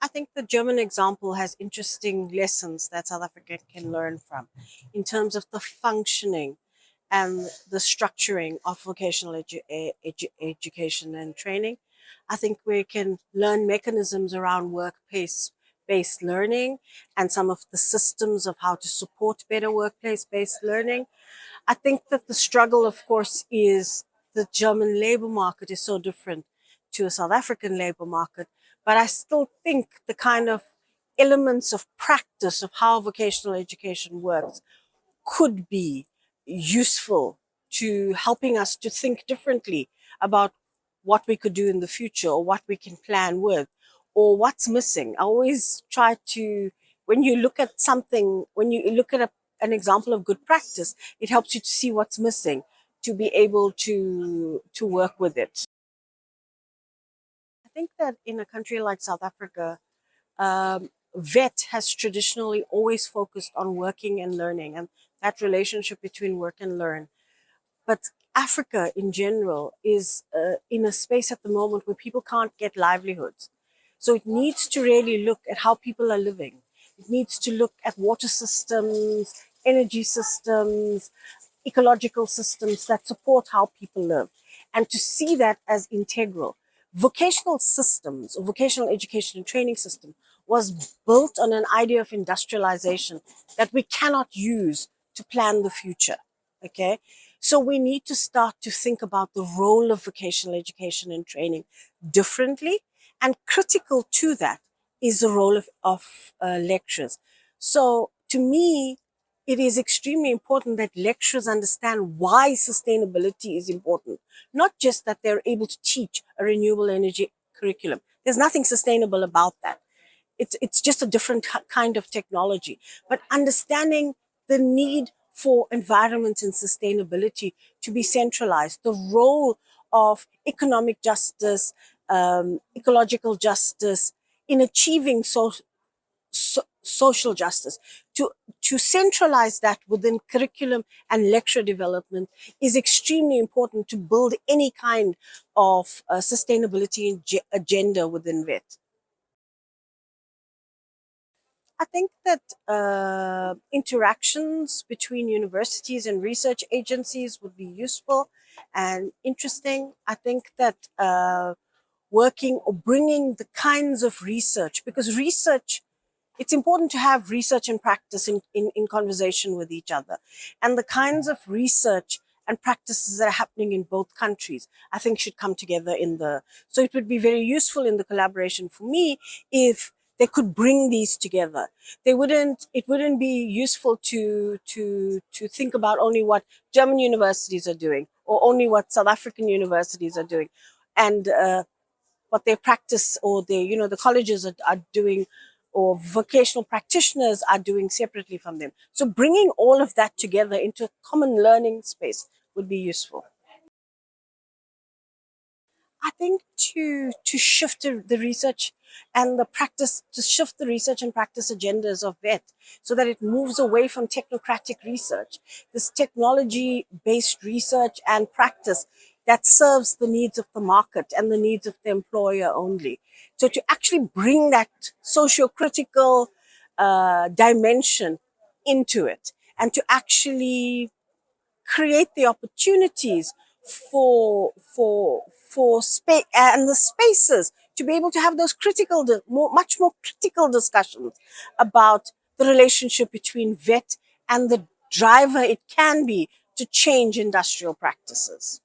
I think the German example has interesting lessons that South Africa can learn from in terms of the functioning and the structuring of vocational education and training. I think we can learn mechanisms around workplace based learning and some of the systems of how to support better workplace based learning. I think that the struggle, of course, is the German labor market is so different to a South African labor market. But I still think the kind of elements of practice of how vocational education works could be useful to helping us to think differently about what we could do in the future or what we can plan with or what's missing. I always try to, when you look at something, when you look at an example of good practice, it helps you to see what's missing to be able to work with it. I think that in a country like South Africa, VET has traditionally always focused on working and learning and that relationship between work and learn. But Africa in general is in a space at the moment where people can't get livelihoods. So it needs to really look at how people are living. It needs to look at water systems, energy systems, ecological systems that support how people live, and to see that as integral. Vocational systems, or vocational education and training system, was built on an idea of industrialization that we cannot use to plan the future. Okay, so we need to start to think about the role of vocational education and training differently, and critical to that is the role of lecturers. So to me, it is extremely important that lecturers understand why sustainability is important, not just that they're able to teach a renewable energy curriculum. There's nothing sustainable about that. It's just a different kind of technology. But understanding the need for environment and sustainability to be centralized, the role of economic justice, ecological justice in achieving social justice, to centralize that within curriculum and lecture development is extremely important to build any kind of sustainability agenda within VET. I think that interactions between universities and research agencies would be useful and interesting. I think that working or bringing the kinds of research, because research, it's important to have research and practice in conversation with each other. And the kinds of research and practices that are happening in both countries, I think should come together so it would be very useful in the collaboration for me if they could bring these together. It wouldn't be useful to think about only what German universities are doing or only what South African universities are doing and what their practice or the colleges are doing or vocational practitioners are doing separately from them. So bringing all of that together into a common learning space would be useful. I think to shift the research and the practice, to shift the research and practice agendas of VET so that it moves away from technocratic research, this technology-based research and practice that serves the needs of the market and the needs of the employer only. So to actually bring that socio-critical dimension into it and to actually create the opportunities for space and the spaces to be able to have those much more critical discussions about the relationship between VET and the driver it can be to change industrial practices.